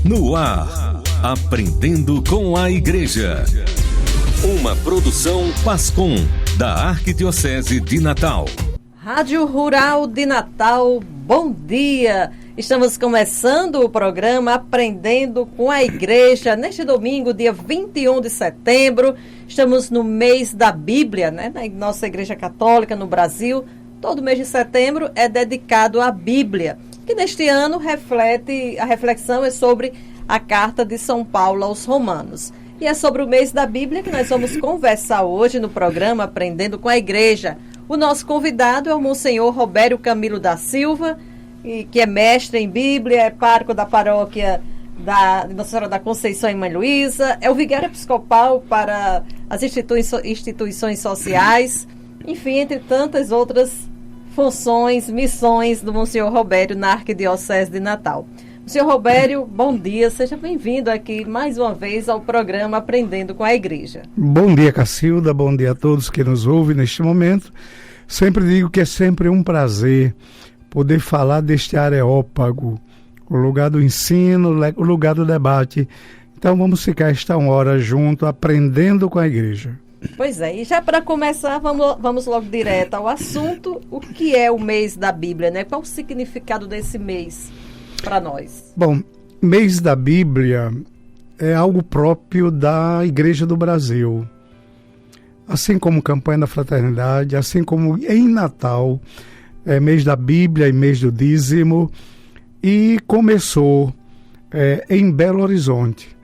No ar, Aprendendo com a Igreja. Uma produção Pascom, da Arquidiocese de Natal. Rádio Rural de Natal, bom dia! Estamos começando o programa Aprendendo com a Igreja, neste domingo, dia 21 de setembro. Estamos no mês da Bíblia, né? Na nossa Igreja Católica no Brasil. Todo mês de setembro é dedicado à Bíblia, que neste ano a reflexão é sobre a carta de São Paulo aos Romanos. E é sobre o mês da Bíblia que nós vamos conversar hoje no programa Aprendendo com a Igreja. O nosso convidado é o Monsenhor Robério Camilo da Silva, que é mestre em Bíblia, é pároco da paróquia da Nossa Senhora da Conceição em Mãe Luísa, é o vigário episcopal para as instituições sociais, enfim, entre tantas outras funções, missões do Monsenhor Robério na Arquidiocese de Natal. Monsenhor Robério, bom dia, seja bem-vindo aqui mais uma vez ao programa Aprendendo com a Igreja. Bom dia, Cacilda, bom dia a todos que nos ouvem neste momento. Sempre digo que é sempre um prazer poder falar deste areópago, o lugar do ensino, o lugar do debate. Então vamos ficar esta hora junto, aprendendo com a Igreja. Pois é, e já para começar, vamos logo direto ao assunto. O que é o mês da Bíblia, né? Qual o significado desse mês para nós? Bom, mês da Bíblia é algo próprio da Igreja do Brasil. Assim como campanha da fraternidade, assim como em Natal, é mês da Bíblia e mês do dízimo, e começou em Belo Horizonte,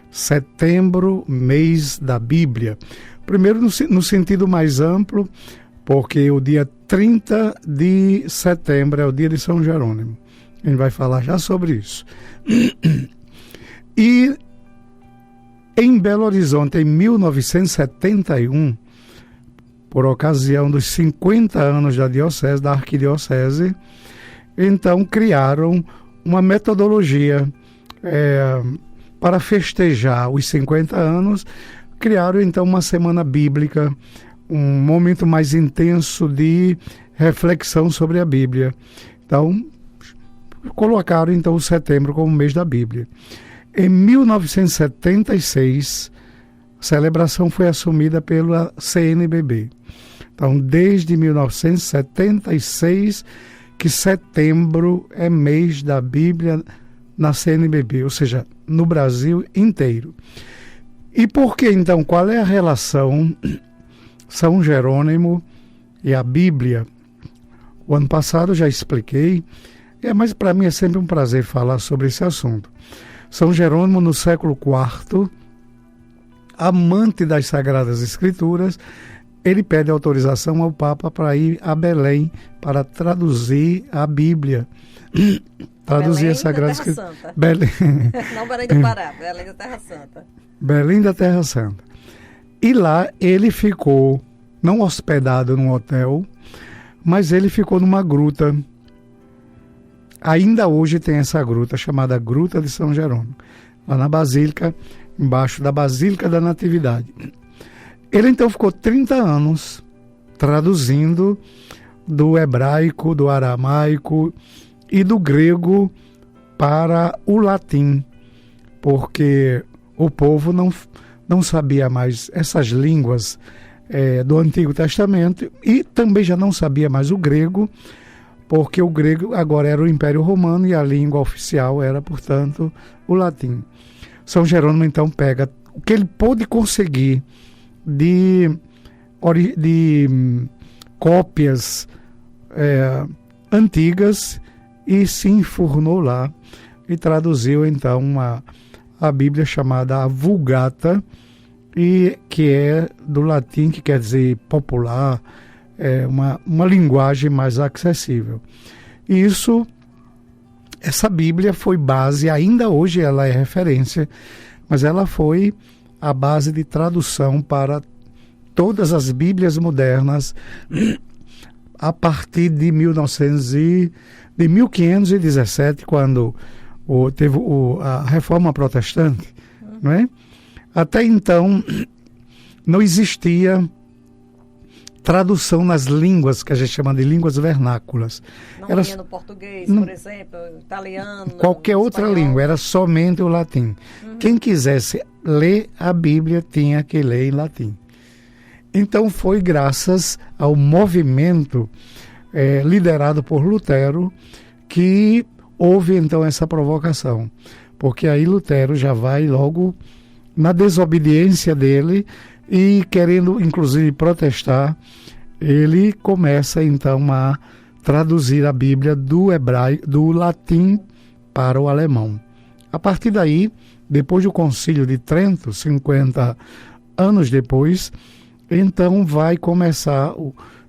setembro, mês da Bíblia. Primeiro no sentido mais amplo, porque o dia 30 de setembro é o dia de São Jerônimo. A gente vai falar já sobre isso. E em Belo Horizonte, em 1971, por ocasião dos 50 anos da Arquidiocese, então criaram uma metodologia para festejar os 50 anos, criaram então uma semana bíblica, um momento mais intenso de reflexão sobre a Bíblia. Então, colocaram então o setembro como mês da Bíblia. Em 1976, a celebração foi assumida pela CNBB. Então, desde 1976, que setembro é mês da Bíblia na CNBB, ou seja, no Brasil inteiro. E por que, então, qual é a relação São Jerônimo e a Bíblia? O ano passado eu já expliquei, mas para mim é sempre um prazer falar sobre esse assunto. São Jerônimo, no século IV, amante das Sagradas Escrituras, ele pede autorização ao Papa para ir a Belém para traduzir a Bíblia. Traduzir as Sagradas Escrituras. Belém. Não Belém do Pará, Belém da Terra Santa. Belém da Terra Santa. E lá ele ficou, não hospedado num hotel, mas ele ficou numa gruta. Ainda hoje tem essa gruta, chamada Gruta de São Jerônimo, lá na Basílica, embaixo da Basílica da Natividade. Ele então ficou 30 anos traduzindo do hebraico, do aramaico e do grego para o latim, porque o povo não sabia mais essas línguas do Antigo Testamento e também já não sabia mais o grego, porque o grego agora era o Império Romano e a língua oficial era, portanto, o latim. São Jerônimo, então, pega o que ele pôde conseguir de cópias antigas e se enfurnou lá e traduziu, então, a Bíblia chamada a Vulgata, e que é do latim, que quer dizer popular, uma linguagem mais acessível. E essa Bíblia foi base, ainda hoje ela é referência, mas ela foi a base de tradução para todas as Bíblias modernas a partir de 1517, quando teve a Reforma Protestante, não é? Até então não existia tradução nas línguas, que a gente chama de línguas vernáculas. Não tinha no português, por exemplo, italiano, qualquer outra língua, era somente o latim. Quem quisesse ler a Bíblia tinha que ler em latim. Então foi graças ao movimento liderado por Lutero que houve então essa provocação. Porque aí Lutero já vai logo na desobediência dele e querendo inclusive protestar, ele começa então a traduzir a Bíblia do latim para o alemão. A partir daí, depois do Concílio de Trento, 50 anos depois, então vai começar,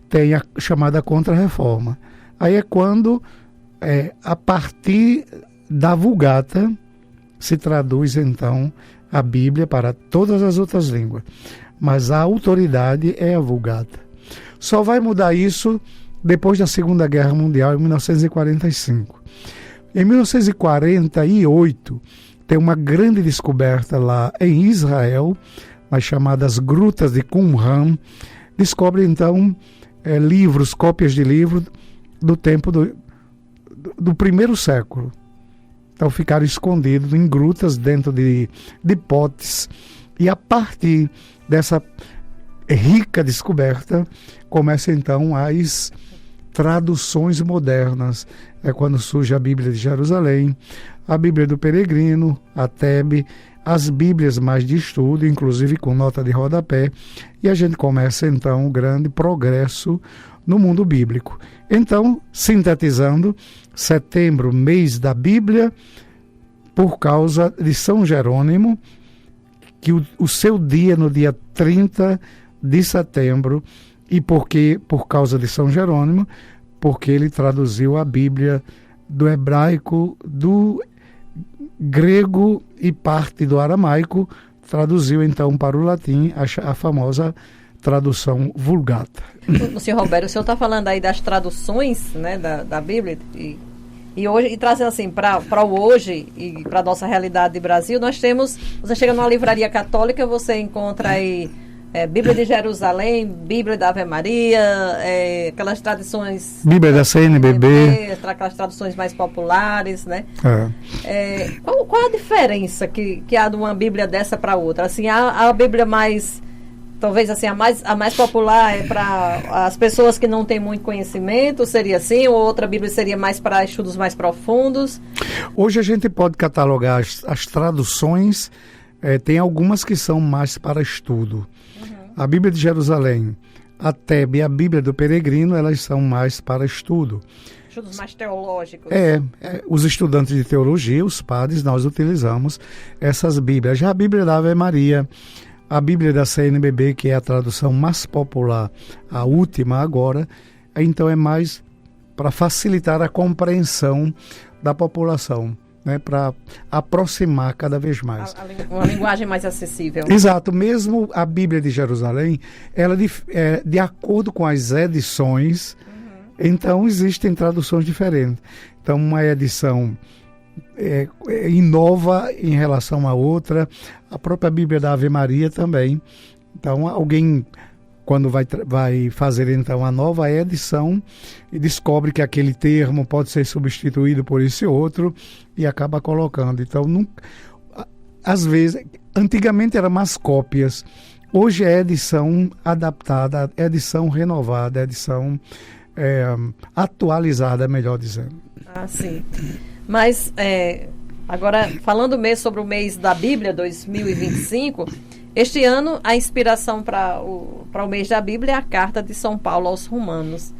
tem a chamada Contra-Reforma. Aí é quando, a partir da Vulgata, se traduz então a Bíblia para todas as outras línguas. Mas a autoridade é a Vulgata. Só vai mudar isso depois da Segunda Guerra Mundial, em 1945. Em 1948, tem uma grande descoberta lá em Israel, nas chamadas Grutas de Qumran. Descobre então livros, cópias de livros do tempo do primeiro século. Então ficaram escondidos em grutas dentro de potes. E a partir dessa rica descoberta, começam então as traduções modernas. É quando surge a Bíblia de Jerusalém, a Bíblia do Peregrino, a Tebe, as Bíblias mais de estudo, inclusive com nota de rodapé, e a gente começa então um grande progresso no mundo bíblico. Então, sintetizando, setembro, mês da Bíblia, por causa de São Jerônimo, que o seu dia no dia 30 de setembro, e por causa de São Jerônimo, porque ele traduziu a Bíblia do hebraico, do grego e parte do aramaico, traduziu então para o latim a famosa tradução Vulgata. O senhor Roberto, o senhor está falando aí das traduções, né, da Bíblia, e hoje, e trazendo assim para o hoje e para a nossa realidade de Brasil, nós temos, você chega numa livraria católica, você encontra aí Bíblia de Jerusalém, Bíblia da Ave Maria, aquelas traduções... Bíblia da CNBB. Aquelas traduções mais populares, né? Qual a diferença que há de uma Bíblia dessa para outra? Assim, a Bíblia mais... Talvez assim, a mais popular é para as pessoas que não têm muito conhecimento, seria assim, ou outra Bíblia seria mais para estudos mais profundos? Hoje a gente pode catalogar as traduções, tem algumas que são mais para estudo. A Bíblia de Jerusalém, a Tebe e a Bíblia do Peregrino, elas são mais para estudo. Estudos mais teológicos. Os estudantes de teologia, os padres, nós utilizamos essas Bíblias. Já a Bíblia da Ave Maria, a Bíblia da CNBB, que é a tradução mais popular, a última agora, então é mais para facilitar a compreensão da população, né, para aproximar cada vez mais. Uma linguagem mais acessível. Exato. Mesmo a Bíblia de Jerusalém, ela de acordo com as edições, então existem traduções diferentes. Então uma edição inova em relação à outra, a própria Bíblia da Ave Maria também. Então alguém, quando vai fazer então a nova edição, e descobre que aquele termo pode ser substituído por esse outro e acaba colocando. Então, às vezes, antigamente eram mais cópias, hoje é edição adaptada, edição renovada, edição atualizada, melhor dizendo. Ah, sim. Mas, agora, falando mesmo sobre o mês da Bíblia 2025, este ano a inspiração para o mês da Bíblia é a carta de São Paulo aos Romanos.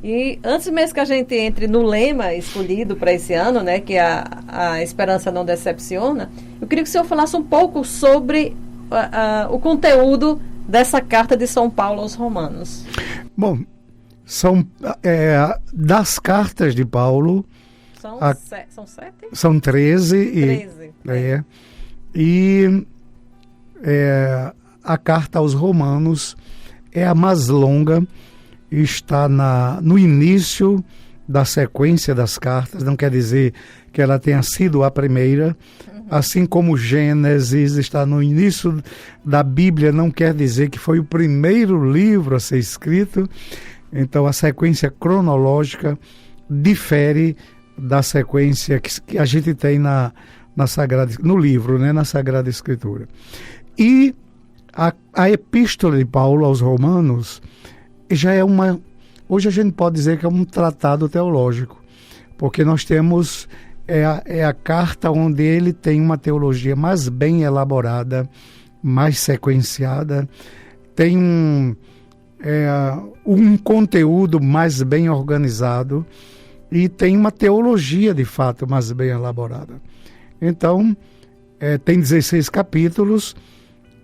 E antes mesmo que a gente entre no lema escolhido para esse ano, né, que é a esperança não decepciona, eu queria que o senhor falasse um pouco sobre o conteúdo dessa carta de São Paulo aos Romanos. Bom, são das cartas de Paulo... São 7? São 13. 13. E a carta aos Romanos é a mais longa, está no início da sequência das cartas, não quer dizer que ela tenha sido a primeira, Assim como Gênesis está no início da Bíblia, não quer dizer que foi o primeiro livro a ser escrito. Então, a sequência cronológica difere da sequência que a gente tem no livro, né, na Sagrada Escritura. E a epístola de Paulo aos Romanos já é hoje a gente pode dizer que é um tratado teológico, porque nós temos a carta onde ele tem uma teologia mais bem elaborada, mais sequenciada, tem um conteúdo mais bem organizado e tem uma teologia de fato mais bem elaborada. Então, tem 16 capítulos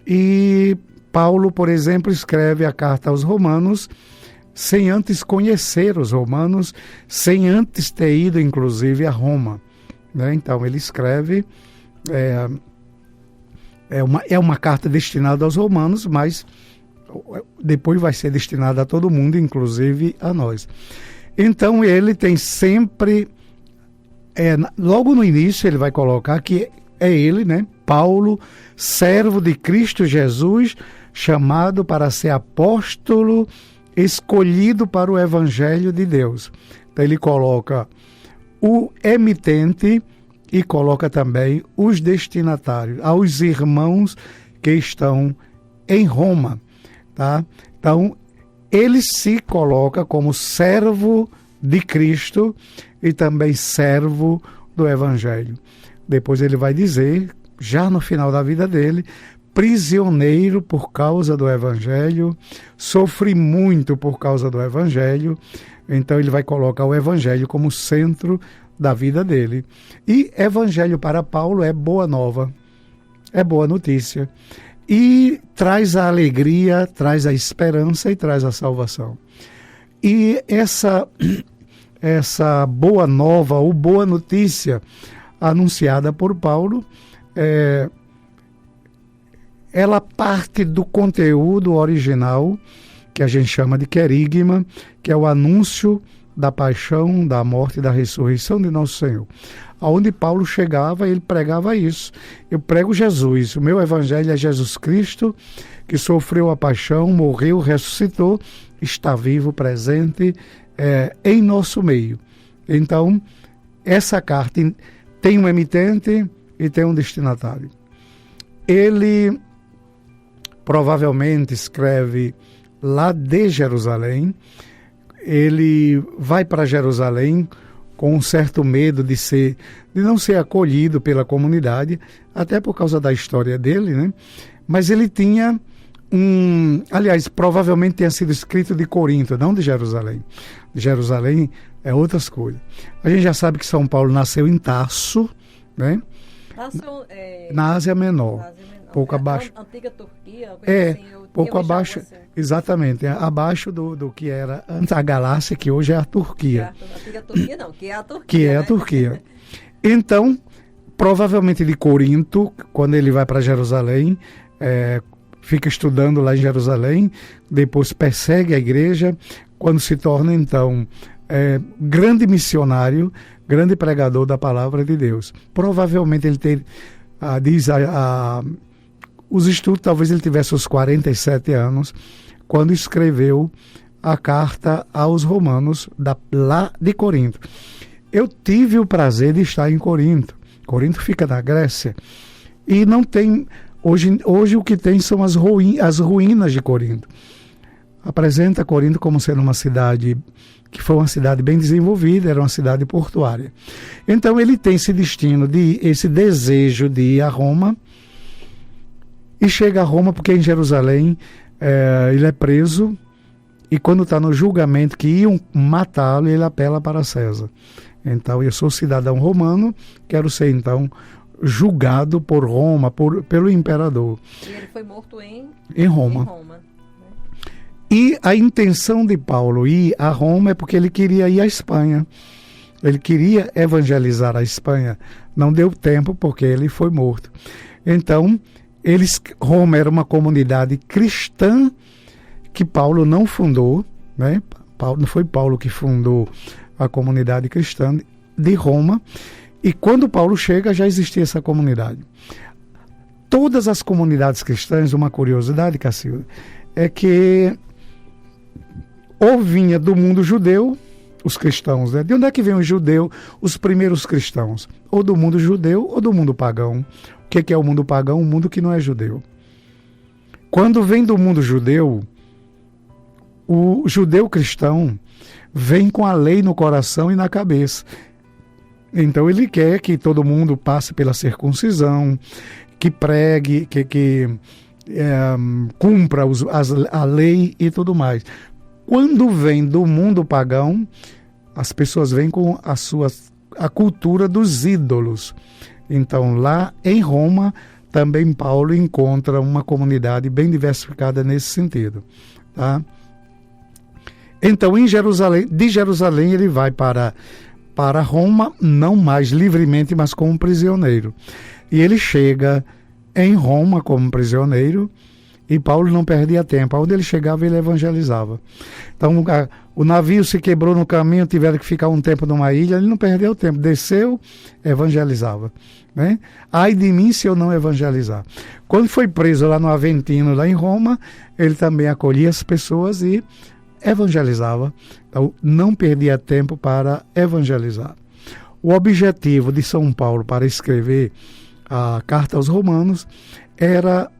e Paulo, por exemplo, escreve a carta aos Romanos sem antes conhecer os romanos, sem antes ter ido, inclusive, a Roma. Né? Então, ele escreve, é uma carta destinada aos romanos, mas depois vai ser destinada a todo mundo, inclusive a nós. Então, ele tem sempre, logo no início, ele vai colocar que é ele, né, Paulo, servo de Cristo Jesus, chamado para ser apóstolo, escolhido para o Evangelho de Deus. Então ele coloca o emitente e coloca também os destinatários, aos irmãos que estão em Roma. Tá? Então ele se coloca como servo de Cristo e também servo do Evangelho. Depois ele vai dizer, já no final da vida dele, prisioneiro por causa do Evangelho, sofri muito por causa do Evangelho. Então ele vai colocar o Evangelho como centro da vida dele. E Evangelho para Paulo é boa nova, é boa notícia. E traz a alegria, traz a esperança e traz a salvação. E essa boa nova ou boa notícia anunciada por Paulo, ela parte do conteúdo original, que a gente chama de querigma, que é o anúncio da paixão, da morte e da ressurreição de nosso Senhor. Aonde Paulo chegava, ele pregava isso. Eu prego Jesus, o meu evangelho é Jesus Cristo, que sofreu a paixão, morreu, ressuscitou, está vivo, presente em nosso meio. Então, essa carta tem um emitente e tem um destinatário. Ele provavelmente escreve lá de Jerusalém. Ele vai para Jerusalém com um certo medo de não ser acolhido pela comunidade, até por causa da história dele, né? Mas ele tinha aliás, provavelmente tenha sido escrito de Corinto, não de Jerusalém. De Jerusalém é outras coisas. A gente já sabe que São Paulo nasceu em Tarso, né? Na Ásia Menor. Pouco abaixo. Antiga Turquia. Pouco abaixo, exatamente, abaixo do que era antes a Galácia, que hoje é a Turquia. A antiga Turquia não, que é a Turquia. Que é a Turquia. Então, provavelmente de Corinto, quando ele vai para Jerusalém, fica estudando lá em Jerusalém, depois persegue a igreja, quando se torna, então, grande missionário, grande pregador da palavra de Deus. Provavelmente ele tem, os estudos, talvez ele tivesse os 47 anos, quando escreveu a carta aos Romanos, lá de Corinto. Eu tive o prazer de estar em Corinto. Corinto fica na Grécia. E não tem... Hoje o que tem são as ruínas de Corinto. Apresenta Corinto como sendo uma cidade que foi uma cidade bem desenvolvida, era uma cidade portuária. Então ele tem esse destino, esse desejo de ir a Roma, e chega a Roma porque em Jerusalém ele é preso, e quando está no julgamento que iam matá-lo, ele apela para César. Então, eu sou cidadão romano, quero ser então julgado por Roma, pelo imperador. E ele foi morto em Roma. Né? E a intenção de Paulo ir a Roma é porque ele queria ir à Espanha. Ele queria evangelizar a Espanha. Não deu tempo porque ele foi morto. Então, Roma era uma comunidade cristã que Paulo não fundou, né? Não foi Paulo que fundou a comunidade cristã de Roma. E quando Paulo chega, já existia essa comunidade. Todas as comunidades cristãs, uma curiosidade, Cacilda, é que ou vinha do mundo judeu, os cristãos, né? De onde é que vem o judeu, os primeiros cristãos? Ou do mundo judeu ou do mundo pagão. O que é o mundo pagão? Um mundo que não é judeu. Quando vem do mundo judeu, o judeu cristão vem com a lei no coração e na cabeça. Então ele quer que todo mundo passe pela circuncisão, que pregue, que cumpra a lei e tudo mais. Quando vem do mundo pagão, as pessoas vêm com a cultura dos ídolos. Então lá em Roma, também Paulo encontra uma comunidade bem diversificada nesse sentido. Tá? Então de Jerusalém ele vai para Roma, não mais livremente, mas como prisioneiro. E ele chega em Roma como prisioneiro, e Paulo não perdia tempo. Onde ele chegava, ele evangelizava. Então, o navio se quebrou no caminho, tiveram que ficar um tempo numa ilha, ele não perdeu tempo, desceu, evangelizava. Né? Ai de mim se eu não evangelizar. Quando foi preso lá no Aventino, lá em Roma, ele também acolhia as pessoas e evangelizava. Então, não perdia tempo para evangelizar. O objetivo de São Paulo para escrever a carta aos Romanos era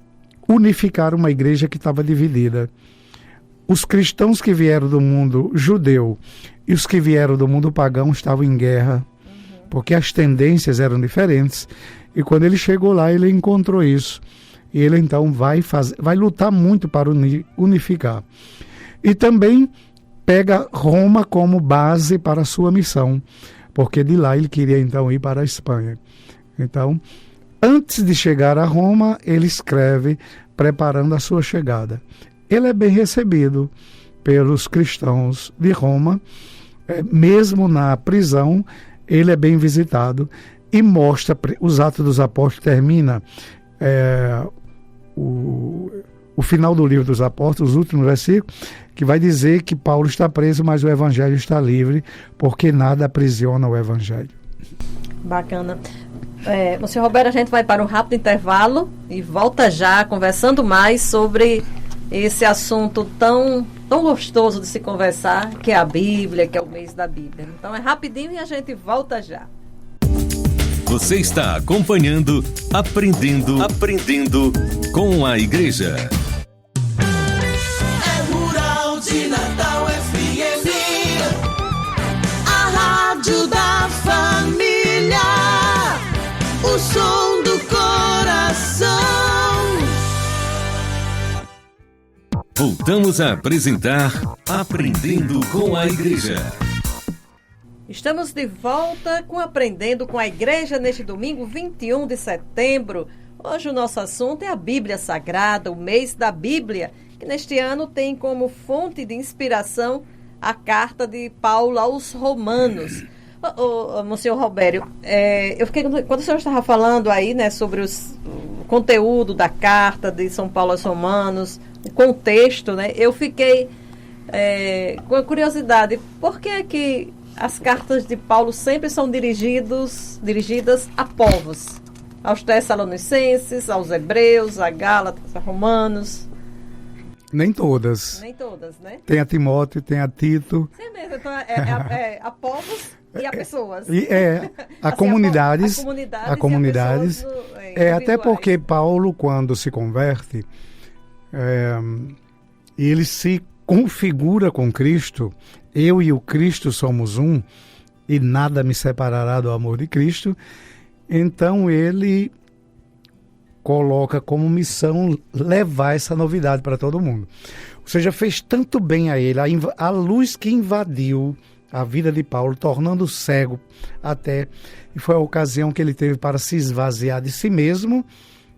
unificar uma igreja que estava dividida. Os cristãos que vieram do mundo judeu e os que vieram do mundo pagão estavam em guerra, porque as tendências eram diferentes. E quando ele chegou lá, ele encontrou isso. E ele então vai lutar muito para unificar. E também pega Roma como base para a sua missão, porque de lá ele queria então ir para a Espanha. Então, antes de chegar a Roma, ele escreve preparando a sua chegada. Ele é bem recebido pelos cristãos de Roma, mesmo na prisão, ele é bem visitado e mostra, os Atos dos Apóstolos termina o final do livro dos Apóstolos, os últimos versículos, que vai dizer que Paulo está preso, mas o Evangelho está livre, porque nada aprisiona o Evangelho. Bacana. Senhor Roberto, a gente vai para um rápido intervalo e volta já conversando mais sobre esse assunto tão gostoso de se conversar, que é a Bíblia, que é o mês da Bíblia. Então é rapidinho e a gente volta já. Você está acompanhando Aprendendo com a Igreja. É Rural de Natal FM, a rádio da família, o som do coração. Voltamos a apresentar Aprendendo com a Igreja. Estamos de volta com Aprendendo com a Igreja neste domingo 21 de setembro. Hoje o nosso assunto é a Bíblia Sagrada, o mês da Bíblia, que neste ano tem como fonte de inspiração a carta de Paulo aos Romanos. Monsenhor Robério, eu fiquei, quando o senhor estava falando aí, né, sobre o conteúdo da carta de São Paulo aos Romanos, o contexto, né, eu fiquei com a curiosidade, por que é que as cartas de Paulo sempre são dirigidas a povos? Aos Tessalonicenses, aos Hebreus, a Gálatas, a Romanos? Nem todas. Nem todas, né? Tem a Timóteo, tem a Tito. Sim mesmo, então a povos e a pessoas. E a assim, comunidades. A comunidades. Até porque Paulo, quando se converte, ele se configura com Cristo. Eu e o Cristo somos um, e nada me separará do amor de Cristo. Então ele coloca como missão levar essa novidade para todo mundo. Ou seja, fez tanto bem a ele, a luz que invadiu a vida de Paulo, tornando cego até, e foi a ocasião que ele teve para se esvaziar de si mesmo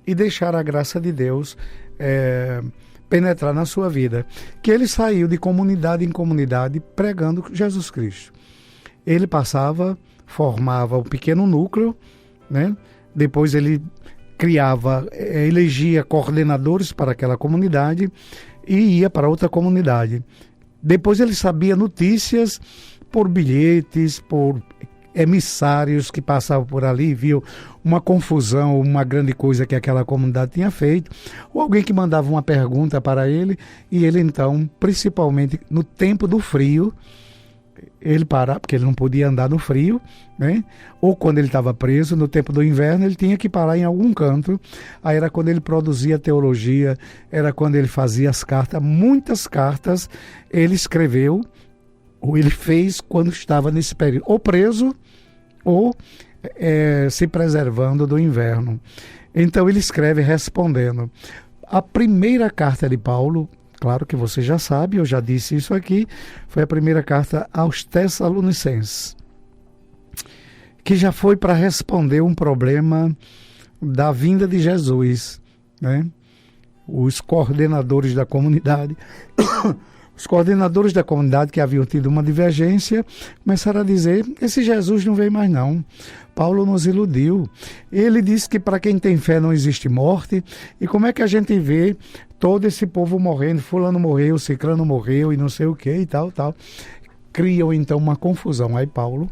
e deixar a graça de Deus penetrar na sua vida, que ele saiu de comunidade em comunidade pregando Jesus Cristo. Ele formava um pequeno núcleo, né? Depois ele elegia coordenadores para aquela comunidade e ia para outra comunidade. Depois ele sabia notícias por bilhetes, por emissários que passavam por ali, viam uma confusão, uma grande coisa que aquela comunidade tinha feito, ou alguém que mandava uma pergunta para ele, e ele então, principalmente no tempo do frio, ele parava, porque ele não podia andar no frio, né? Ou quando ele estava preso, no tempo do inverno, ele tinha que parar em algum canto. Aí era quando ele produzia teologia, era quando ele fazia as cartas. Muitas cartas ele escreveu, ou ele fez quando estava nesse período, ou preso, ou se preservando do inverno. Então ele escreve respondendo. A primeira carta de Paulo, claro que você já sabe, eu já disse isso aqui, foi a primeira carta aos Tessalonicenses, que já foi para responder um problema da vinda de Jesus, né? Os coordenadores da comunidade, que haviam tido uma divergência, começaram a dizer, esse Jesus não veio mais não, Paulo nos iludiu, ele disse que para quem tem fé não existe morte, e como é que a gente vê todo esse povo morrendo, fulano morreu, ciclano morreu e não sei o que e tal. Criam então uma confusão. Aí Paulo,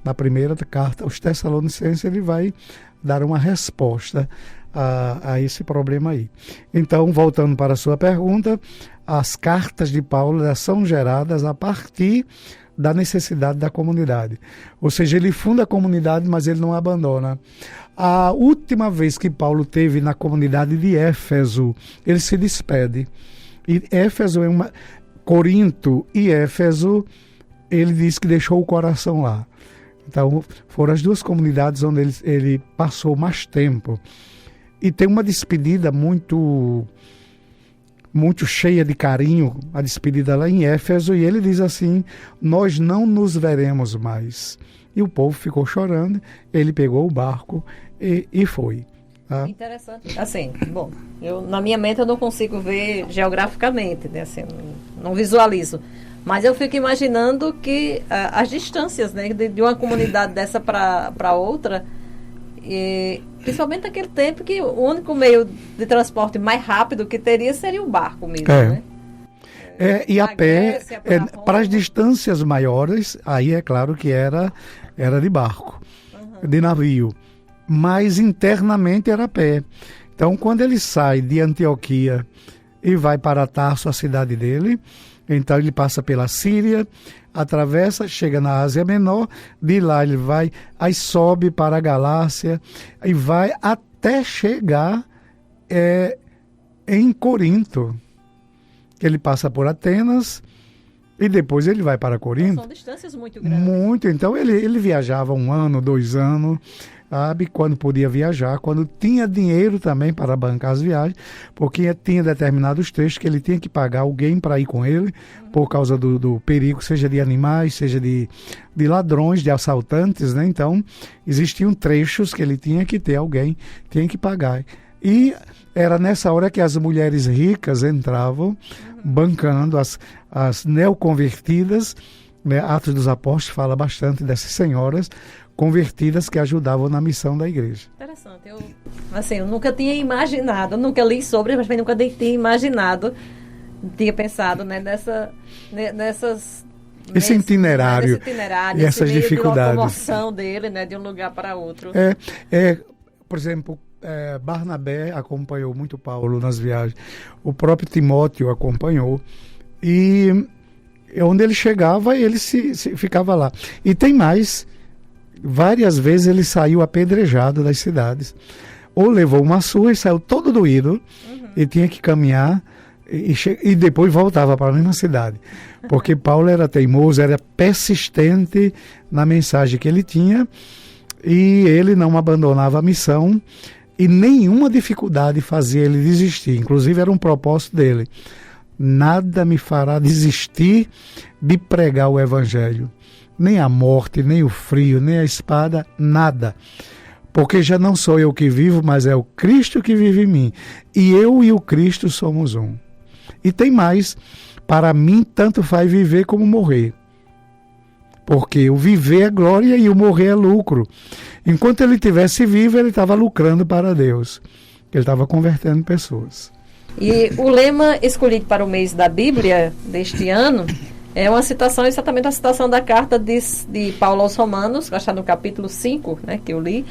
na primeira carta aos Tessalonicenses, ele vai dar uma resposta a esse problema aí. Então, voltando para a sua pergunta, as cartas de Paulo são geradas a partir da necessidade da comunidade. Ou seja, ele funda a comunidade, mas ele não abandona. A última vez que Paulo teve na comunidade de Éfeso, ele se despede. E Éfeso Corinto e Éfeso, ele diz que deixou o coração lá. Então, foram as duas comunidades onde ele passou mais tempo. E tem uma despedida muito cheia de carinho, a despedida lá em Éfeso, e ele diz assim, nós não nos veremos mais. E o povo ficou chorando, ele pegou o barco e foi. Tá? Interessante. Assim, bom, na minha mente eu não consigo ver geograficamente, né? Assim, não visualizo. Mas eu fico imaginando que as distâncias, né, de uma comunidade dessa para outra, e principalmente naquele tempo que o único meio de transporte mais rápido que teria seria o barco mesmo, né? E a pé, para as distâncias maiores, aí é claro que era de barco, de navio, mas internamente era a pé. Então, quando ele sai de Antioquia e vai para Tarso, a cidade dele, então ele passa pela Síria, atravessa, chega na Ásia Menor, de lá ele vai, aí sobe para a Galácia e vai até chegar em Corinto. Ele passa por Atenas e depois ele vai para Corinto. São distâncias muito grandes. Muito, então ele viajava 1 ano, 2 anos, sabe, quando podia viajar, quando tinha dinheiro também para bancar as viagens, porque tinha determinados trechos que ele tinha que pagar alguém para ir com ele, por causa do perigo, seja de animais, seja de ladrões, de assaltantes, né? Então, existiam trechos que ele tinha que ter alguém, tinha que pagar. E era nessa hora que as mulheres ricas entravam, bancando as neoconvertidas, né? Atos dos Apóstolos fala bastante dessas senhoras convertidas que ajudavam na missão da igreja. Interessante. Eu nunca tinha imaginado, nunca li sobre, mas nunca tinha imaginado, tinha pensado, né, esse itinerário e essas dificuldades. De locomoção dele, né, de um lugar para outro. Por exemplo, Barnabé acompanhou muito Paulo nas viagens, o próprio Timóteo acompanhou, e onde ele chegava, ele ficava lá. E tem mais, várias vezes ele saiu apedrejado das cidades, ou levou uma surra e saiu todo doído, e tinha que caminhar, e depois voltava para a mesma cidade, porque Paulo era teimoso, era persistente na mensagem que ele tinha, e ele não abandonava a missão, e nenhuma dificuldade fazia ele desistir. Inclusive era um propósito dele: nada me fará desistir de pregar o evangelho, nem a morte, nem o frio, nem a espada, nada, porque já não sou eu que vivo, mas é o Cristo que vive em mim, e eu e o Cristo somos um. E tem mais, para mim tanto faz viver como morrer, porque o viver é glória e o morrer é lucro. Enquanto ele estivesse vivo, ele estava lucrando para Deus, ele estava convertendo pessoas. E o lema escolhido para o mês da Bíblia deste ano É uma citação, exatamente a citação da carta de Paulo aos Romanos, que está no capítulo 5, né, que eu li.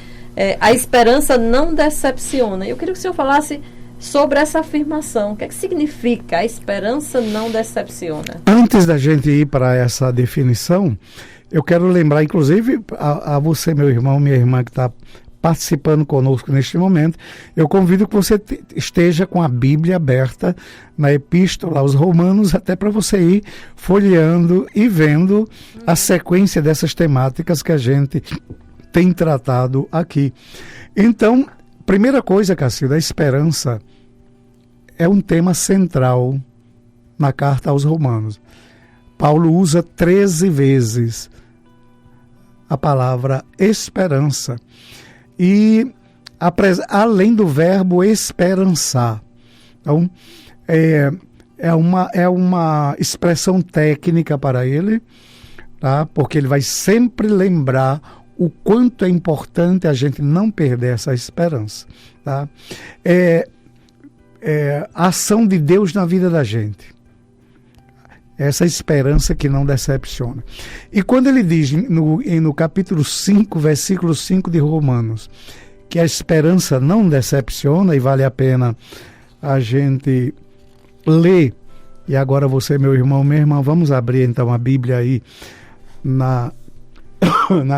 A esperança não decepciona. Eu queria que o senhor falasse sobre essa afirmação. O que é que significa a esperança não decepciona? Antes da gente ir para essa definição, eu quero lembrar, inclusive, a você, meu irmão, minha irmã, que está participando conosco neste momento, eu convido que você esteja com a Bíblia aberta na Epístola aos Romanos, até para você ir folheando e vendo a sequência dessas temáticas que a gente tem tratado aqui. Então, primeira coisa, Cacilda, a esperança é um tema central na carta aos Romanos. Paulo usa 13 vezes a palavra esperança. E além do verbo esperançar. Então, é uma expressão técnica para ele, tá? Porque ele vai sempre lembrar o quanto é importante a gente não perder essa esperança. Tá? A ação de Deus na vida da gente. Essa esperança que não decepciona. E quando ele diz no capítulo 5, versículo 5 de Romanos, que a esperança não decepciona, e vale a pena a gente ler, e agora você, meu irmão, minha irmã, vamos abrir então a Bíblia aí na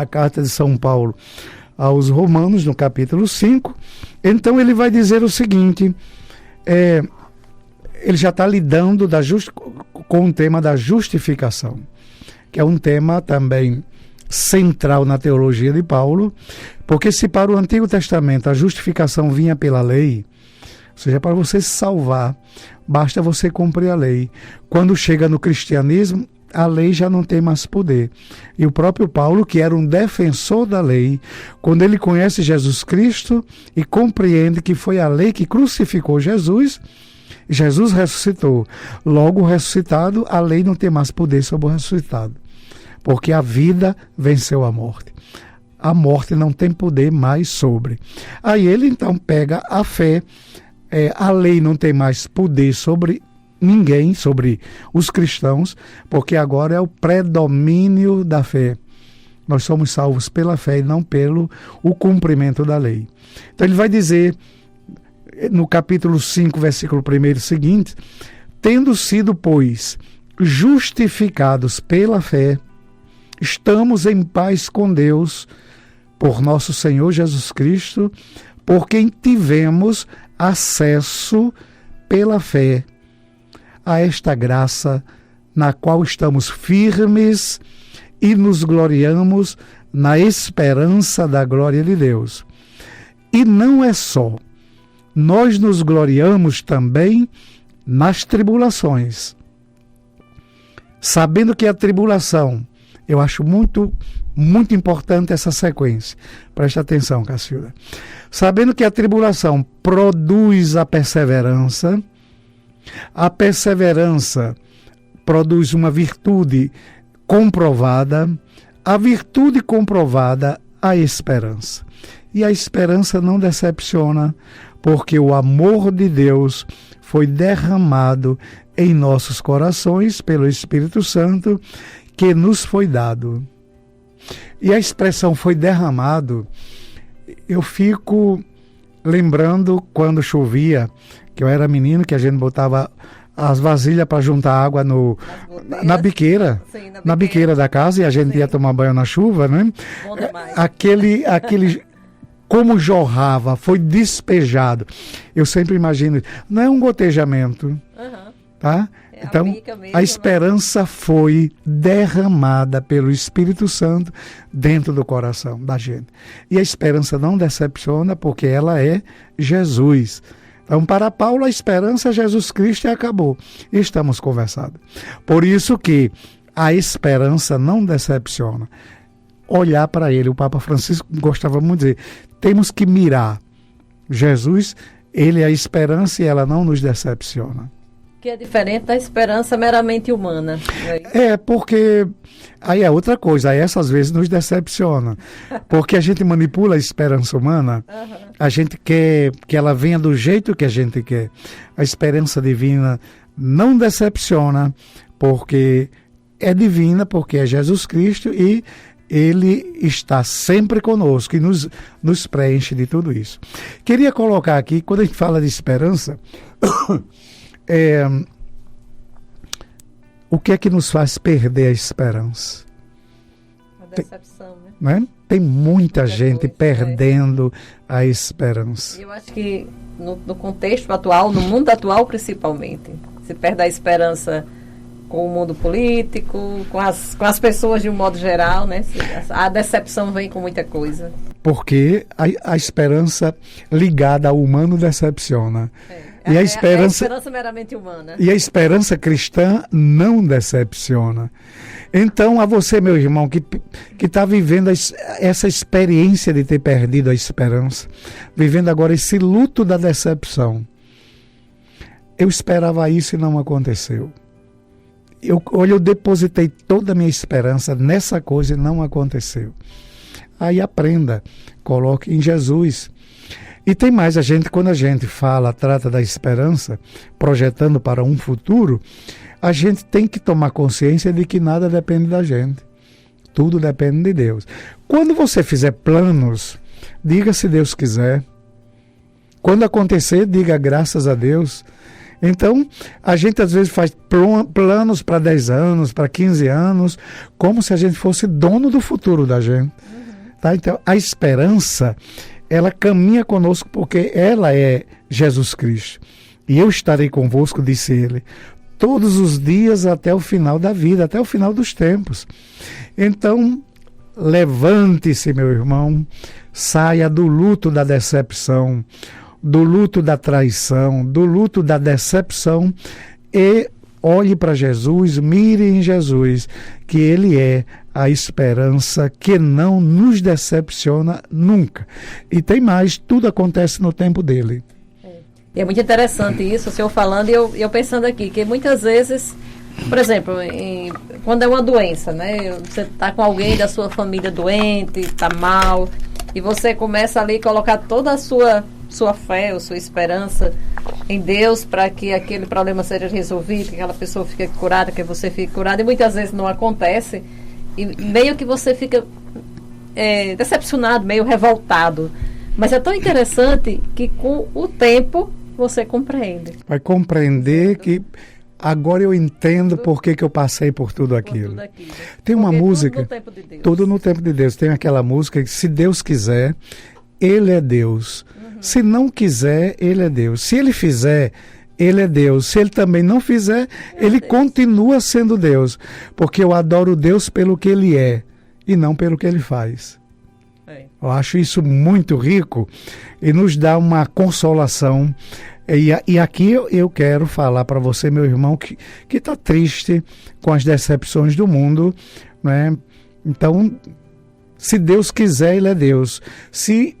carta de São Paulo aos Romanos, no capítulo 5, então ele vai dizer o seguinte, ele já está lidando com o tema da justificação, que é um tema também central na teologia de Paulo, porque se para o Antigo Testamento a justificação vinha pela lei, ou seja, para você se salvar, basta você cumprir a lei. Quando chega no cristianismo, a lei já não tem mais poder. E o próprio Paulo, que era um defensor da lei, quando ele conhece Jesus Cristo e compreende que foi a lei que crucificou Jesus, Jesus ressuscitou. Logo, ressuscitado, a lei não tem mais poder sobre o ressuscitado. Porque a vida venceu a morte. A morte não tem poder mais sobre. Aí ele então pega a fé. A lei não tem mais poder sobre ninguém, sobre os cristãos, porque agora é o predomínio da fé. Nós somos salvos pela fé e não pelo o cumprimento da lei. Então ele vai dizer, no capítulo 5, versículo 1 seguinte, tendo sido, pois, justificados pela fé, estamos em paz com Deus, por nosso Senhor Jesus Cristo, por quem tivemos acesso pela fé a esta graça na qual estamos firmes e nos gloriamos na esperança da glória de Deus. E não é só, nós nos gloriamos também nas tribulações, sabendo que a tribulação, eu acho muito importante essa sequência, preste atenção, Cacilda, sabendo que a tribulação produz a perseverança produz uma virtude comprovada, a virtude comprovada, a esperança. E a esperança não decepciona, porque o amor de Deus foi derramado em nossos corações pelo Espírito Santo, que nos foi dado. E a expressão foi derramado, eu fico lembrando quando chovia, que eu era menino, que a gente botava as vasilhas para juntar água na biqueira, sim, na biqueira da casa, e a gente ia tomar banho na chuva, né? Bom demais. Aquele como jorrava, foi despejado. Eu sempre imagino, não é um gotejamento, tá? Então, mesmo, a esperança foi derramada pelo Espírito Santo dentro do coração da gente. E a esperança não decepciona, porque ela é Jesus. Então, para Paulo, a esperança é Jesus Cristo e acabou. E estamos conversados. Por isso que a esperança não decepciona. Olhar para ele, o Papa Francisco gostava muito de dizer, temos que mirar Jesus, ele é a esperança e ela não nos decepciona. Que é diferente da esperança meramente humana. Porque aí é outra coisa, aí essas vezes nos decepciona. Porque a gente manipula a esperança humana, a gente quer que ela venha do jeito que a gente quer. A esperança divina não decepciona, porque é divina porque é Jesus Cristo e Ele está sempre conosco e nos preenche de tudo isso. Queria colocar aqui, quando a gente fala de esperança, o que é que nos faz perder a esperança? A decepção, né? Tem muita gente perdendo a esperança. Eu acho que no contexto atual, no mundo atual principalmente, se perde a esperança com o mundo político, com as pessoas de um modo geral, né? A decepção vem com muita coisa. Porque a esperança ligada ao humano decepciona. E a esperança meramente humana. E a esperança cristã não decepciona. Então, a você, meu irmão, que está vivendo essa experiência de ter perdido a esperança, vivendo agora esse luto da decepção, eu esperava isso e não aconteceu. Eu depositei toda a minha esperança nessa coisa e não aconteceu. Aí aprenda, coloque em Jesus. E tem mais, quando a gente trata da esperança, projetando para um futuro, a gente tem que tomar consciência de que nada depende da gente. Tudo depende de Deus. Quando você fizer planos, diga se Deus quiser. Quando acontecer, diga graças a Deus. Então, a gente às vezes faz planos para 10 anos, para 15 anos, como se a gente fosse dono do futuro da gente. Tá? Então, a esperança, ela caminha conosco porque ela é Jesus Cristo. E eu estarei convosco, disse ele, todos os dias até o final da vida, até o final dos tempos. Então, levante-se, meu irmão, saia do luto da decepção, do luto da traição, do luto da decepção e olhe para Jesus, mire em Jesus, que Ele é a esperança que não nos decepciona nunca. E tem mais, tudo acontece no tempo dele. E é muito interessante isso, o senhor falando e eu pensando aqui, que muitas vezes, por exemplo, quando é uma doença, né? Você está com alguém da sua família doente, está mal, e você começa ali a colocar toda a sua fé, ou sua esperança em Deus para que aquele problema seja resolvido, que aquela pessoa fique curada, que você fique curado, e muitas vezes não acontece, e meio que você fica decepcionado, meio revoltado. Mas é tão interessante que com o tempo você compreende. Vai compreender que agora eu entendo por que eu passei por tudo aquilo. Tem uma música, tudo no tempo de Deus. Tudo no tempo de Deus. Tem aquela música que, se Deus quiser, Ele é Deus. Se não quiser, Ele é Deus. Se Ele fizer, Ele é Deus. Se Ele também não fizer, Ele continua sendo Deus. Porque eu adoro Deus pelo que Ele é e não pelo que Ele faz. Eu acho isso muito rico e nos dá uma consolação. E aqui eu quero falar para você, meu irmão, que está triste com as decepções do mundo, né? Então, se Deus quiser, Ele é Deus. Se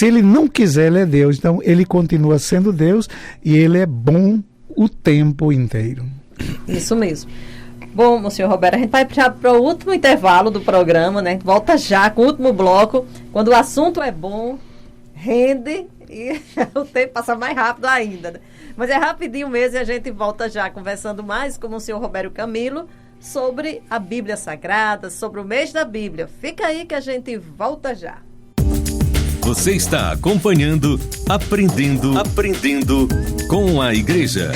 Ele não quiser, Ele é Deus. Então, Ele continua sendo Deus e Ele é bom o tempo inteiro. Isso mesmo. Bom, senhor Roberto, a gente vai para o último intervalo do programa, né? Volta já com o último bloco. Quando o assunto é bom, rende e o tempo passa mais rápido ainda, né? Mas é rapidinho mesmo e a gente volta já conversando mais com o senhor Roberto Camilo sobre a Bíblia Sagrada, sobre o mês da Bíblia. Fica aí que a gente volta já. Você está acompanhando Aprendendo com a Igreja.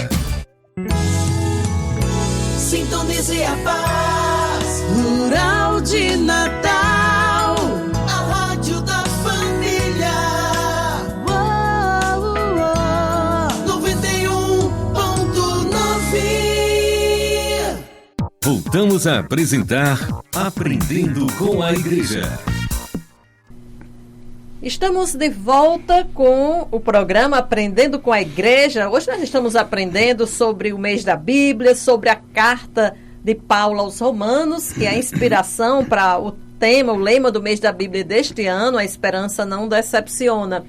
Sintonize a paz rural de Natal, a rádio da família. 91.9. Voltamos a apresentar Aprendendo com a Igreja. Estamos de volta com o programa Aprendendo com a Igreja. Hoje nós estamos aprendendo sobre o mês da Bíblia, sobre a carta de Paulo aos Romanos, que é a inspiração para o lema do mês da Bíblia deste ano, a esperança não decepciona.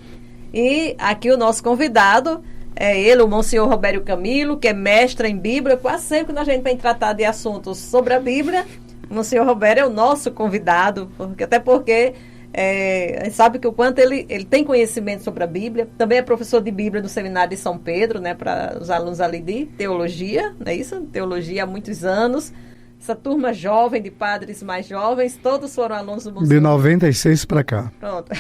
E aqui o nosso convidado é ele, o Monsenhor Roberto Camilo, que é mestre em Bíblia. Quase sempre que a gente vem tratar de assuntos sobre a Bíblia, o Monsenhor Roberto é o nosso convidado, até porque a gente sabe que o quanto ele tem conhecimento sobre a Bíblia. Também é professor de Bíblia no Seminário de São Pedro, né, para os alunos ali de teologia, não é isso? Teologia há muitos anos. essa turma jovem, de padres mais jovens, todos foram alunos do Monsenhor? De 96 para cá. Pronto.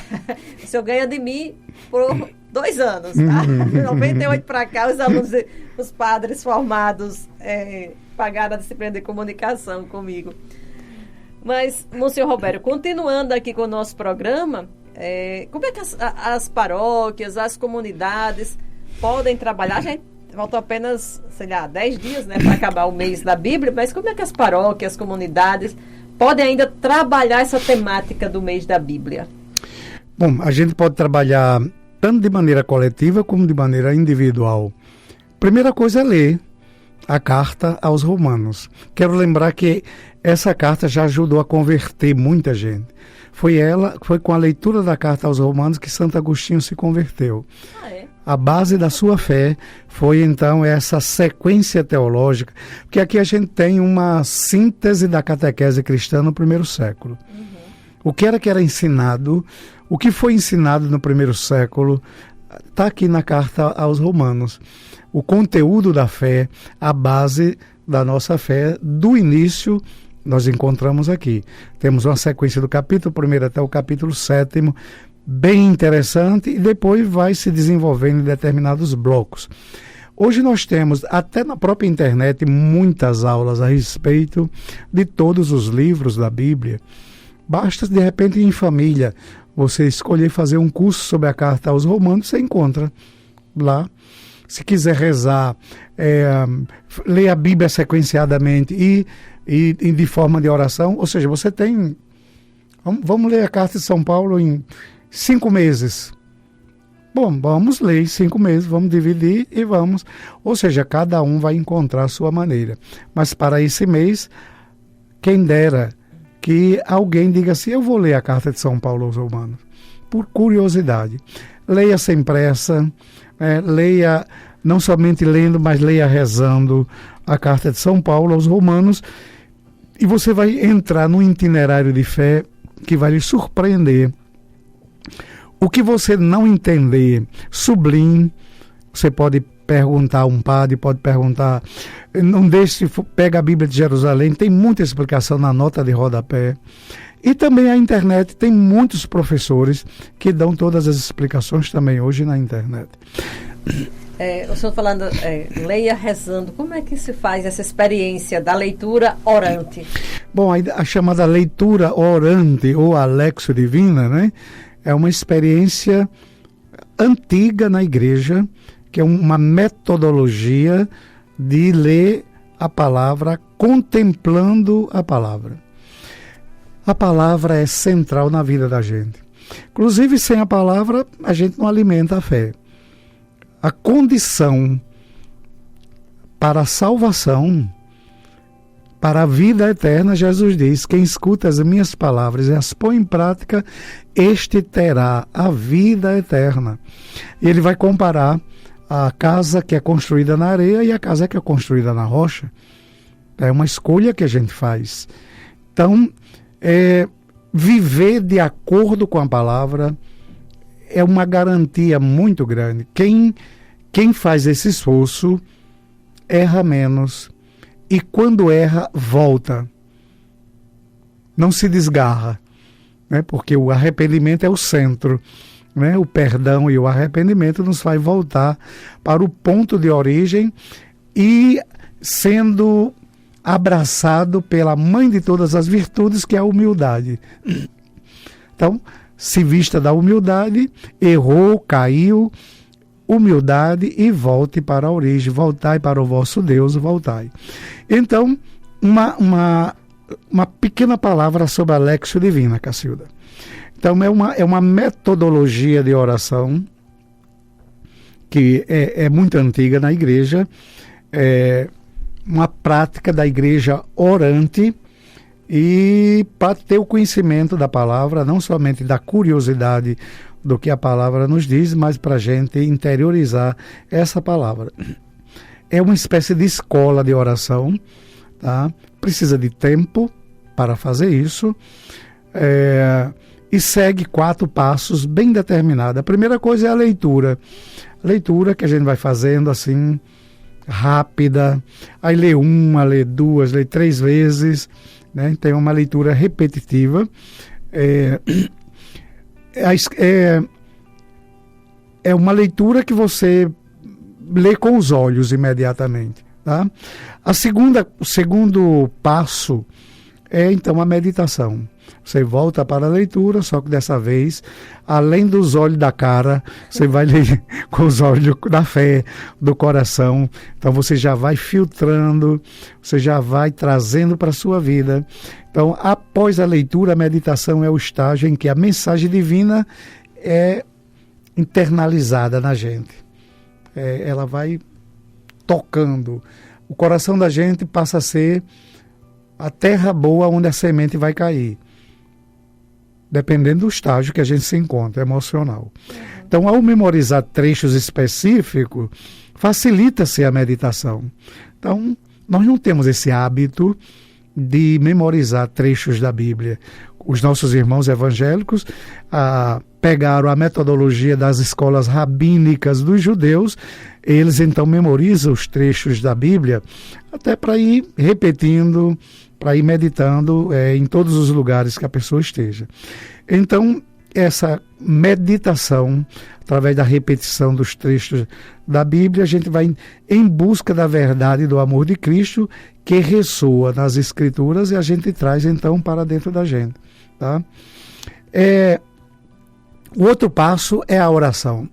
O senhor ganha de mim por 2 anos, tá? De 98 para cá, os alunos, os padres formados pagaram a disciplina de comunicação comigo. Mas, Monsenhor Roberto, continuando aqui com o nosso programa, como é que as paróquias, as comunidades podem trabalhar? A gente faltou apenas, 10 dias, né, para acabar o mês da Bíblia, mas como é que as paróquias, as comunidades podem ainda trabalhar essa temática do mês da Bíblia? Bom, a gente pode trabalhar tanto de maneira coletiva como de maneira individual. Primeira coisa é ler a carta aos Romanos. Quero lembrar que essa carta já ajudou a converter muita gente. Foi com a leitura da carta aos Romanos que Santo Agostinho se converteu. A base da sua fé foi, então, essa sequência teológica, porque aqui a gente tem uma síntese da catequese cristã no primeiro século. O que era ensinado, o que foi ensinado no primeiro século, está aqui na carta aos Romanos. O conteúdo da fé, a base da nossa fé, do início, nós encontramos aqui. Temos uma sequência do capítulo 1 até o capítulo 7, bem interessante, e depois vai se desenvolvendo em determinados blocos. Hoje nós temos, até na própria internet, muitas aulas a respeito de todos os livros da Bíblia. Basta, de repente, em família, você escolher fazer um curso sobre a carta aos Romanos, você encontra lá. Se quiser rezar, ler a Bíblia sequenciadamente e de forma de oração, ou seja, você tem... Vamos ler a carta de São Paulo em 5 meses. Bom, vamos ler em 5 meses, vamos dividir e vamos. Ou seja, cada um vai encontrar a sua maneira. Mas para esse mês, quem dera que alguém diga assim, eu vou ler a carta de São Paulo aos Romanos, por curiosidade. Leia sem pressa, leia, não somente lendo, mas leia rezando a carta de São Paulo aos Romanos, e você vai entrar num itinerário de fé que vai lhe surpreender. O que você não entender, sublinhe. Você pode perguntar a um padre, pode perguntar, não deixe, pega a Bíblia de Jerusalém, tem muita explicação na nota de rodapé. E também a internet, tem muitos professores que dão todas as explicações também hoje na internet. O senhor falando, leia rezando, como é que se faz essa experiência da leitura orante? Bom, a chamada leitura orante ou Alexio Divina, né, é uma experiência antiga na igreja, que é uma metodologia de ler a palavra contemplando a palavra. A palavra é central na vida da gente. Inclusive, sem a palavra, a gente não alimenta a fé. A condição para a salvação, para a vida eterna, Jesus diz, quem escuta as minhas palavras e as põe em prática, este terá a vida eterna. E ele vai comparar a casa que é construída na areia e a casa que é construída na rocha. É uma escolha que a gente faz. Então, viver de acordo com a palavra é uma garantia muito grande. Quem faz esse esforço erra menos e quando erra, volta. Não se desgarra, né? Porque o arrependimento é o centro, né? O perdão e o arrependimento nos faz voltar para o ponto de origem e sendo abraçado pela mãe de todas as virtudes, que é a humildade. Então, se vista da humildade, errou, caiu, humildade e volte para a origem, voltai para o vosso Deus, voltai. Então, uma pequena palavra sobre a Alexio Divina, Cacilda. Então, é uma metodologia de oração que é muito antiga na igreja, uma prática da igreja orante, e para ter o conhecimento da palavra, não somente da curiosidade do que a palavra nos diz, mas para a gente interiorizar essa palavra. É uma espécie de escola de oração, tá? Precisa de tempo para fazer isso, e segue 4 passos bem determinados. A primeira coisa é a leitura. Leitura que a gente vai fazendo assim, rápida, aí lê uma, lê duas, lê 3 vezes, né? Então é uma leitura repetitiva. É uma leitura que você lê com os olhos imediatamente, tá? O segundo passo é então a meditação. Você volta para a leitura, só que dessa vez, além dos olhos da cara, você vai ler com os olhos da fé, do coração. Então você já vai filtrando, você já vai trazendo para a sua vida. Então, após a leitura, a meditação é o estágio em que a mensagem divina é internalizada na gente. Ela vai tocando. O coração da gente passa a ser a terra boa onde a semente vai cair, dependendo do estágio que a gente se encontra, emocional. Então, ao memorizar trechos específicos, facilita-se a meditação. Então, nós não temos esse hábito de memorizar trechos da Bíblia. Os nossos irmãos evangélicos pegaram a metodologia das escolas rabínicas dos judeus. Eles então memorizam os trechos da Bíblia até para ir repetindo, para ir meditando em todos os lugares que a pessoa esteja. Então, essa meditação, através da repetição dos trechos da Bíblia, a gente vai em busca da verdade e do amor de Cristo, que ressoa nas Escrituras, e a gente traz então para dentro da gente. Tá? O outro passo é a oração.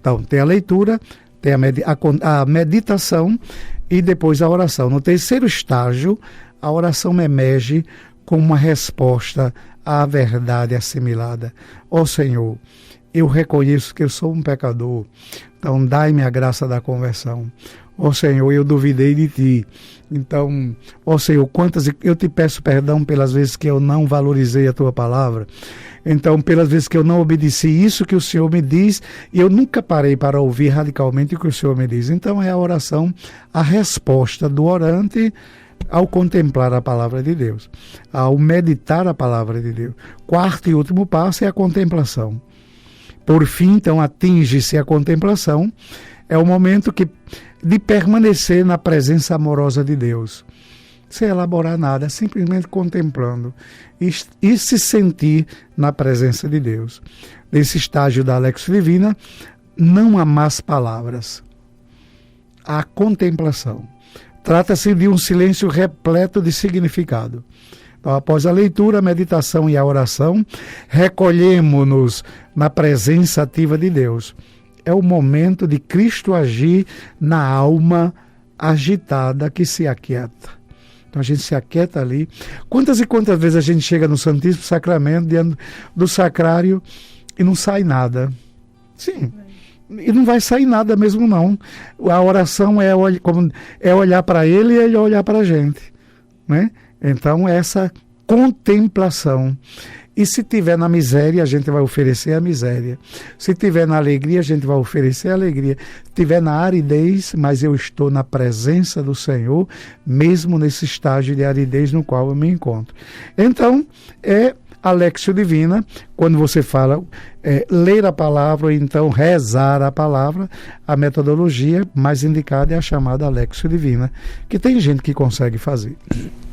Então, tem a leitura, tem a meditação e depois a oração. No terceiro estágio, a oração emerge como uma resposta à verdade assimilada. Ó Senhor, eu reconheço que eu sou um pecador, então dai-me a graça da conversão. Ó Senhor, eu duvidei de Ti. Então, ó Senhor, eu te peço perdão pelas vezes que eu não valorizei a Tua palavra. Então, pelas vezes que eu não obedeci isso que o Senhor me diz, e eu nunca parei para ouvir radicalmente o que o Senhor me diz. Então, é a oração, a resposta do orante ao contemplar a palavra de Deus, ao meditar a palavra de Deus. Quarto e último passo é a contemplação. Por fim, então, atinge-se a contemplação, é o momento de permanecer na presença amorosa de Deus, sem elaborar nada, simplesmente contemplando e se sentir na presença de Deus. Nesse estágio da Alexio Divina, não há más palavras, há contemplação. Trata-se de um silêncio repleto de significado. Então, após a leitura, a meditação e a oração, recolhemos-nos na presença ativa de Deus. É o momento de Cristo agir na alma agitada que se aquieta. Então a gente se aquieta ali. Quantas e quantas vezes a gente chega no Santíssimo Sacramento, diante do sacrário, e não sai nada? Sim. E não vai sair nada mesmo, não. A oração é olhar para Ele e Ele olhar para a gente, né? Então, essa contemplação. E se tiver na miséria, a gente vai oferecer a miséria. Se tiver na alegria, a gente vai oferecer a alegria. Se tiver na aridez, mas eu estou na presença do Senhor, mesmo nesse estágio de aridez no qual eu me encontro. Então, é Alexio Divina, quando você fala ler a palavra ou então rezar a palavra, a metodologia mais indicada é a chamada Alexio Divina, que tem gente que consegue fazer.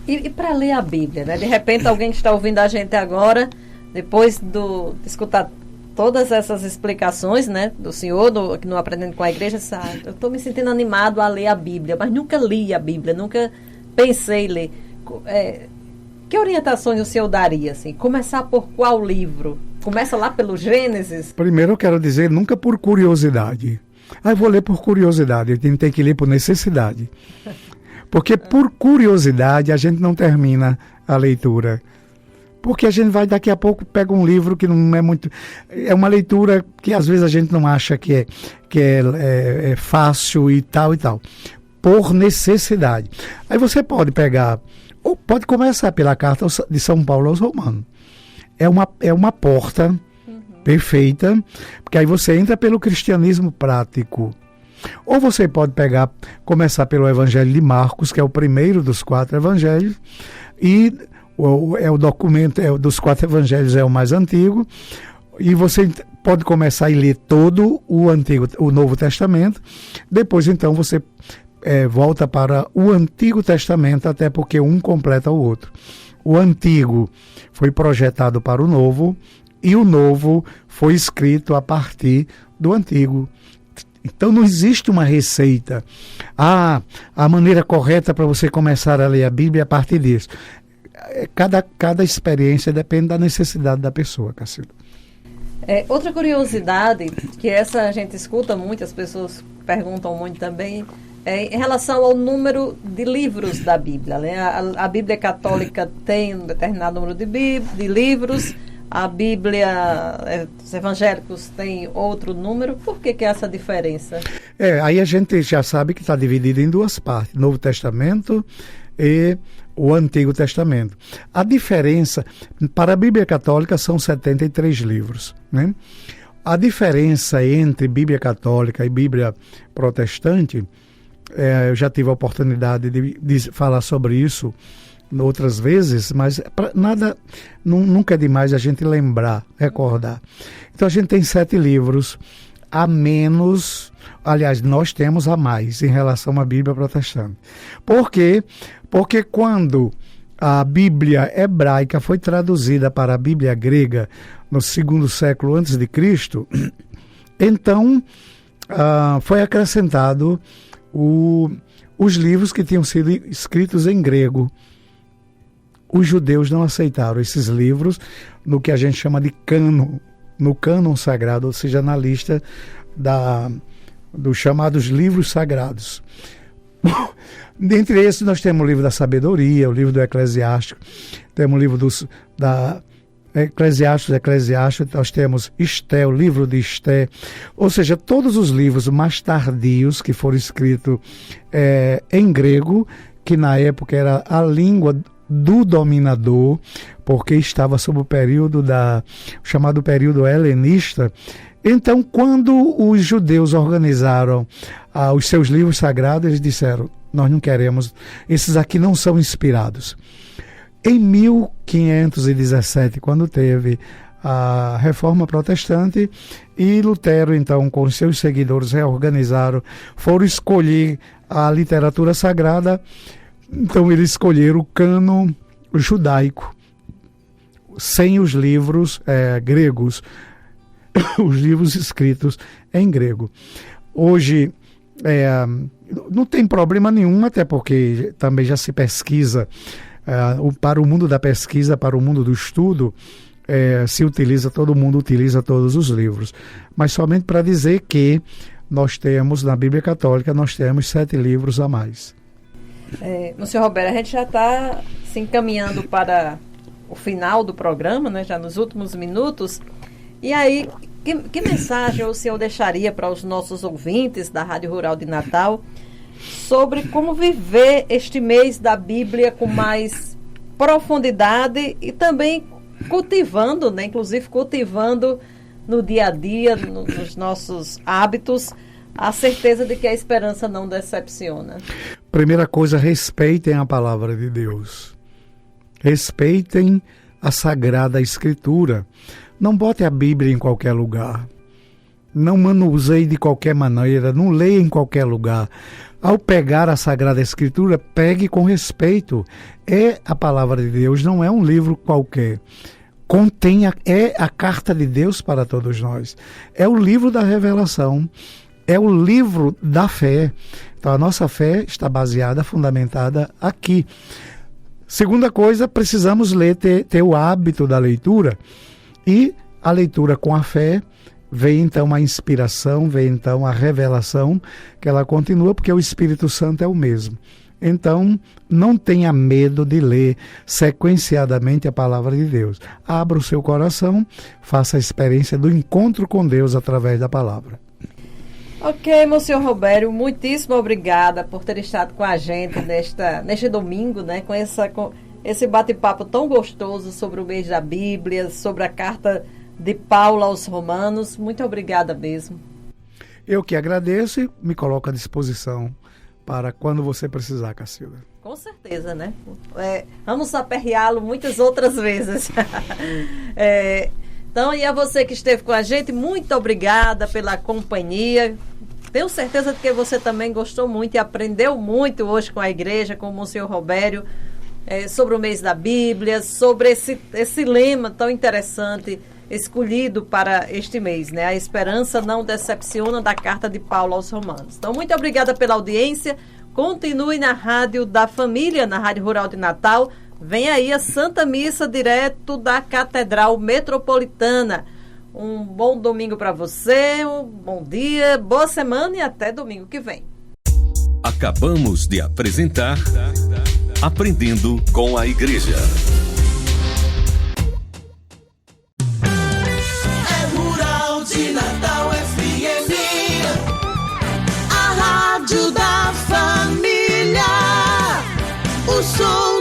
E para ler a Bíblia, né? De repente alguém que está ouvindo a gente agora, depois de escutar todas essas explicações, né, do senhor, no Aprendendo com a Igreja, sabe? Eu estou me sentindo animado a ler a Bíblia, mas nunca li a Bíblia, nunca pensei em ler. Que orientações o senhor daria? Assim? Começar por qual livro? Começa lá pelo Gênesis? Primeiro eu quero dizer, nunca por curiosidade. Eu vou ler por curiosidade, eu tenho que ler por necessidade. Porque por curiosidade a gente não termina a leitura. Porque a gente vai daqui a pouco, pega um livro que não é muito... É uma leitura que às vezes a gente não acha que é fácil e tal e tal. Por necessidade. Aí você pode pegar, ou pode começar pela carta de São Paulo aos Romanos. É uma porta perfeita, porque aí você entra pelo cristianismo prático. Ou você pode começar pelo Evangelho de Marcos, que é o primeiro dos 4 evangelhos, e o documento dos 4 evangelhos é o mais antigo, e você pode começar e ler todo o Novo Testamento. Depois, então, você volta para o Antigo Testamento, até porque um completa o outro. O Antigo foi projetado para o Novo e o Novo foi escrito a partir do Antigo. Então não existe uma receita. A maneira correta para você começar a ler a Bíblia é a partir disso. Cada experiência depende da necessidade da pessoa, Cacilda. Outra curiosidade, que essa a gente escuta muito, as pessoas perguntam muito também, em relação ao número de livros da Bíblia. Né? A Bíblia católica tem um determinado número de livros, a Bíblia, os evangélicos têm outro número. Por que é essa diferença? Aí a gente já sabe que está dividido em duas partes, Novo Testamento e o Antigo Testamento. A diferença, para a Bíblia católica, são 73 livros, né? A diferença entre Bíblia católica e Bíblia protestante, eu já tive a oportunidade de falar sobre isso outras vezes, mas nunca é demais a gente lembrar, recordar. Então a gente tem 7 livros a menos, aliás, nós temos a mais em relação à Bíblia protestante. Por quê? Porque quando a Bíblia hebraica foi traduzida para a Bíblia grega no 2º século antes de Cristo, então foi acrescentado os livros que tinham sido escritos em grego. Os judeus não aceitaram esses livros no que a gente chama de cânon, no cânon sagrado, ou seja, na lista dos chamados livros sagrados. Dentre esses nós temos o livro da sabedoria, o livro do Eclesiástico, temos o livro da Eclesiástico, nós temos Esté, o livro de Esté, ou seja, todos os livros mais tardios que foram escritos em grego, que na época era a língua do dominador, porque estava sob o período chamado período helenista. Então, quando os judeus organizaram os seus livros sagrados, eles disseram: nós não queremos, esses aqui não são inspirados. Em 1517, quando teve a Reforma Protestante, e Lutero, então, com os seus seguidores, reorganizaram, foram escolher a literatura sagrada. Então eles escolheram o cânon judaico, sem os livros gregos, os livros escritos em grego. Hoje não tem problema nenhum, até porque também já se pesquisa, para o mundo da pesquisa, para o mundo do estudo, todo mundo utiliza todos os livros. Mas somente para dizer que nós temos, na Bíblia Católica, nós temos 7 livros a mais. Senhor Roberto, a gente já está se encaminhando para o final do programa, né, já nos últimos minutos. E aí, que mensagem o senhor deixaria para os nossos ouvintes da Rádio Rural de Natal sobre como viver este mês da Bíblia com mais profundidade e também cultivando, né, inclusive cultivando no dia a dia, nos nossos hábitos, a certeza de que a esperança não decepciona? Primeira coisa, respeitem a palavra de Deus. Respeitem a Sagrada Escritura. Não bote a Bíblia em qualquer lugar. Não manuseie de qualquer maneira. Não leia em qualquer lugar. Ao pegar a Sagrada Escritura, pegue com respeito. É a palavra de Deus, não é um livro qualquer. É a carta de Deus para todos nós. É o livro da revelação. É o livro da fé. Então a nossa fé está baseada, fundamentada aqui. Segunda coisa, precisamos ler, ter o hábito da leitura. E a leitura com a fé, vem então a inspiração, vem então a revelação, que ela continua, porque o Espírito Santo é o mesmo. Então, não tenha medo de ler sequenciadamente a palavra de Deus. Abra o seu coração, faça a experiência do encontro com Deus através da palavra. Ok, meu senhor Roberto, muitíssimo obrigada por ter estado com a gente neste domingo, né, com esse bate-papo tão gostoso sobre o mês da Bíblia, sobre a carta de Paulo aos Romanos. Muito obrigada mesmo. Eu que agradeço e me coloco à disposição para quando você precisar, Cacilda. Com certeza, né? Vamos aperreá-lo muitas outras vezes. Então, e a você que esteve com a gente, muito obrigada pela companhia. Tenho certeza de que você também gostou muito e aprendeu muito hoje com a igreja, com o Monsenhor Robério, sobre o mês da Bíblia, sobre esse lema tão interessante escolhido para este mês, né? A esperança não decepciona, da carta de Paulo aos Romanos. Então, muito obrigada pela audiência. Continue na Rádio da Família, na Rádio Rural de Natal. Vem aí a Santa Missa direto da Catedral Metropolitana. Um bom domingo para você, um bom dia, boa semana e até domingo que vem. Acabamos de apresentar Aprendendo com a Igreja. É Rural de Natal FM, a rádio da família, o som